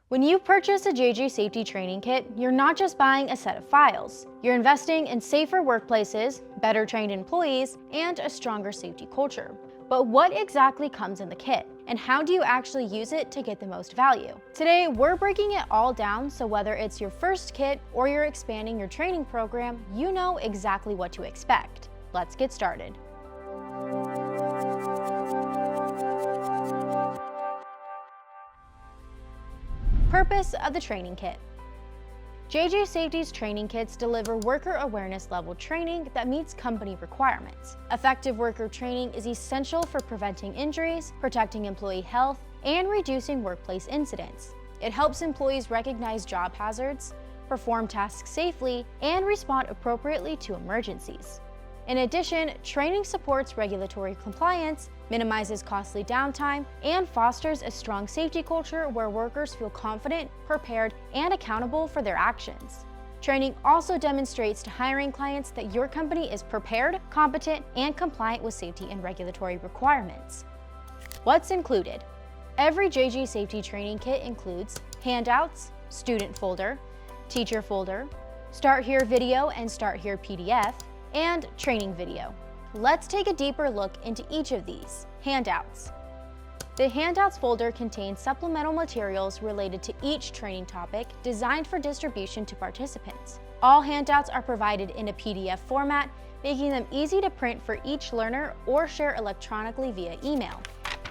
When you purchase a JJ Safety Training Kit, you're not just buying a set of files. You're investing in safer workplaces, better trained employees, and a stronger safety culture. But what exactly comes in the kit? And how do you actually use it to get the most value? Today, we're breaking it all down so whether it's your first kit or you're expanding your training program, you know exactly what to expect. Let's get started. Purpose of the training kit. JJ Safety's training kits deliver worker awareness level training that meets company requirements. Effective worker training is essential for preventing injuries, protecting employee health, and reducing workplace incidents. It helps employees recognize job hazards, perform tasks safely, and respond appropriately to emergencies. In addition, training supports regulatory compliance, minimizes costly downtime, and fosters a strong safety culture where workers feel confident, prepared, and accountable for their actions. Training also demonstrates to hiring clients that your company is prepared, competent, and compliant with safety and regulatory requirements. What's included? Every JJ Safety Training Kit includes handouts, student folder, teacher folder, Start Here video and Start Here PDF, and training video. Let's take a deeper look into each of these. Handouts. The handouts folder contains supplemental materials related to each training topic designed for distribution to participants. All handouts are provided in a PDF format, making them easy to print for each learner or share electronically via email.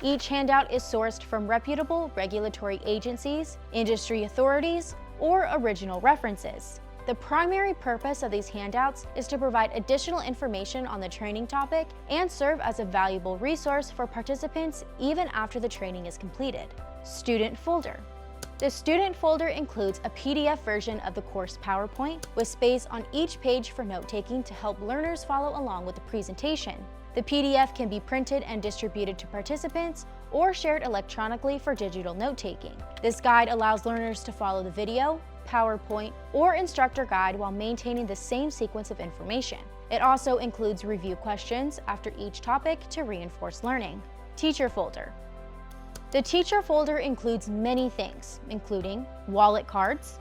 Each handout is sourced from reputable regulatory agencies, industry authorities, or original references. The primary purpose of these handouts is to provide additional information on the training topic and serve as a valuable resource for participants even after the training is completed. Student folder. The student folder includes a PDF version of the course PowerPoint with space on each page for note-taking to help learners follow along with the presentation. The PDF can be printed and distributed to participants or shared electronically for digital note-taking. This guide allows learners to follow the video, PowerPoint, or instructor guide while maintaining the same sequence of information. It also includes review questions after each topic to reinforce learning. Teacher folder. The teacher folder includes many things, including wallet cards.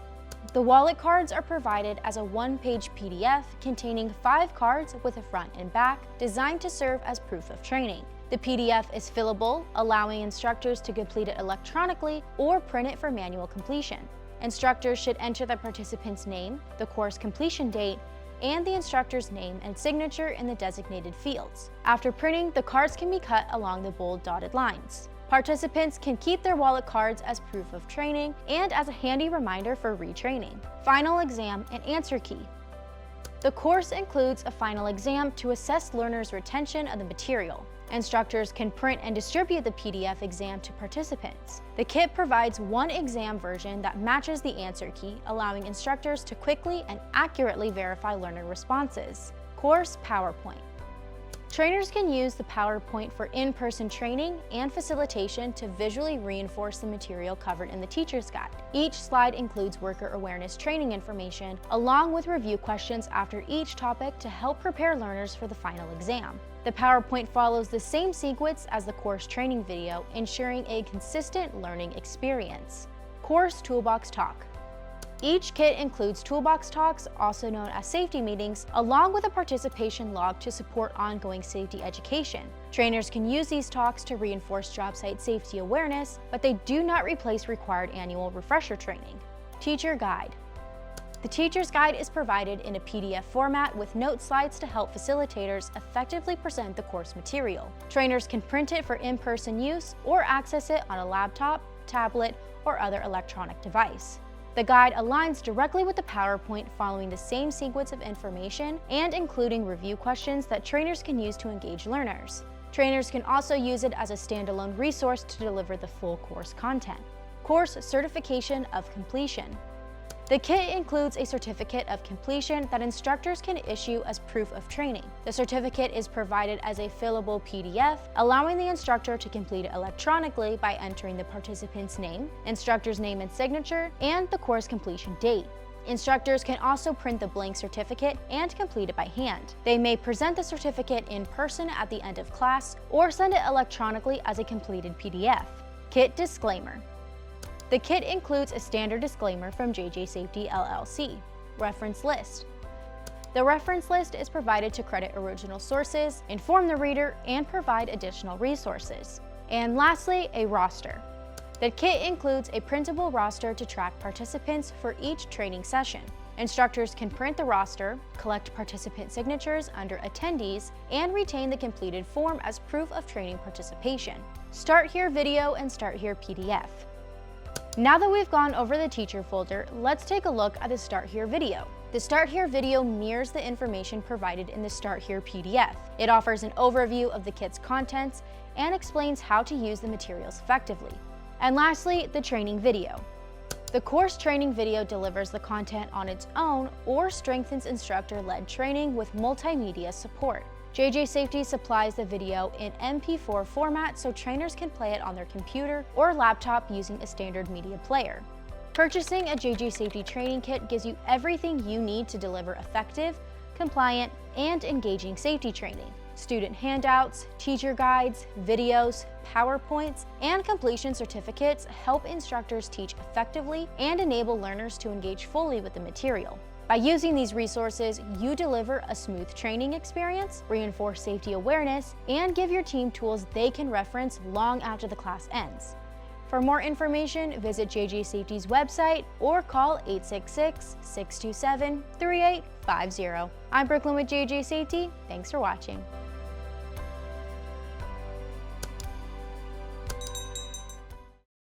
The wallet cards are provided as a one-page PDF containing 5 cards with a front and back designed to serve as proof of training. The PDF is fillable, allowing instructors to complete it electronically or print it for manual completion. Instructors should enter the participant's name, the course completion date, and the instructor's name and signature in the designated fields. After printing, the cards can be cut along the bold dotted lines. Participants can keep their wallet cards as proof of training and as a handy reminder for retraining. Final exam and answer key. The course includes a final exam to assess learners' retention of the material. Instructors can print and distribute the PDF exam to participants. The kit provides one exam version that matches the answer key, allowing instructors to quickly and accurately verify learner responses. Course PowerPoint. Trainers can use the PowerPoint for in-person training and facilitation to visually reinforce the material covered in the teacher's guide. Each slide includes worker awareness training information, along with review questions after each topic to help prepare learners for the final exam. The PowerPoint follows the same sequence as the course training video, ensuring a consistent learning experience. Course Toolbox Talk. Each kit includes toolbox talks, also known as safety meetings, along with a participation log to support ongoing safety education. Trainers can use these talks to reinforce job site safety awareness, but they do not replace required annual refresher training. Teacher Guide. The teacher's guide is provided in a PDF format with note slides to help facilitators effectively present the course material. Trainers can print it for in-person use or access it on a laptop, tablet, or other electronic device. The guide aligns directly with the PowerPoint, following the same sequence of information and including review questions that trainers can use to engage learners. Trainers can also use it as a standalone resource to deliver the full course content. Course Certification of Completion. The kit includes a certificate of completion that instructors can issue as proof of training. The certificate is provided as a fillable PDF, allowing the instructor to complete it electronically by entering the participant's name, instructor's name and signature, and the course completion date. Instructors can also print the blank certificate and complete it by hand. They may present the certificate in person at the end of class or send it electronically as a completed PDF. Kit disclaimer. The kit includes a standard disclaimer from JJ Safety LLC, reference list. The reference list is provided to credit original sources, inform the reader, and provide additional resources. And lastly, a roster. The kit includes a printable roster to track participants for each training session. Instructors can print the roster, collect participant signatures under attendees, and retain the completed form as proof of training participation. Start Here video and Start Here PDF. Now that we've gone over the teacher folder, let's take a look at the Start Here video. The Start Here video mirrors the information provided in the Start Here PDF. It offers an overview of the kit's contents and explains how to use the materials effectively. And lastly, the training video. The course training video delivers the content on its own or strengthens instructor-led training with multimedia support. JJ Safety supplies the video in MP4 format so trainers can play it on their computer or laptop using a standard media player. Purchasing a JJ Safety training kit gives you everything you need to deliver effective, compliant, and engaging safety training. Student handouts, teacher guides, videos, PowerPoints, and completion certificates help instructors teach effectively and enable learners to engage fully with the material. By using these resources, you deliver a smooth training experience, reinforce safety awareness, and give your team tools they can reference long after the class ends. For more information, visit JJ Safety's website or call 866-627-3850. I'm Brooklyn with JJ Safety. Thanks for watching.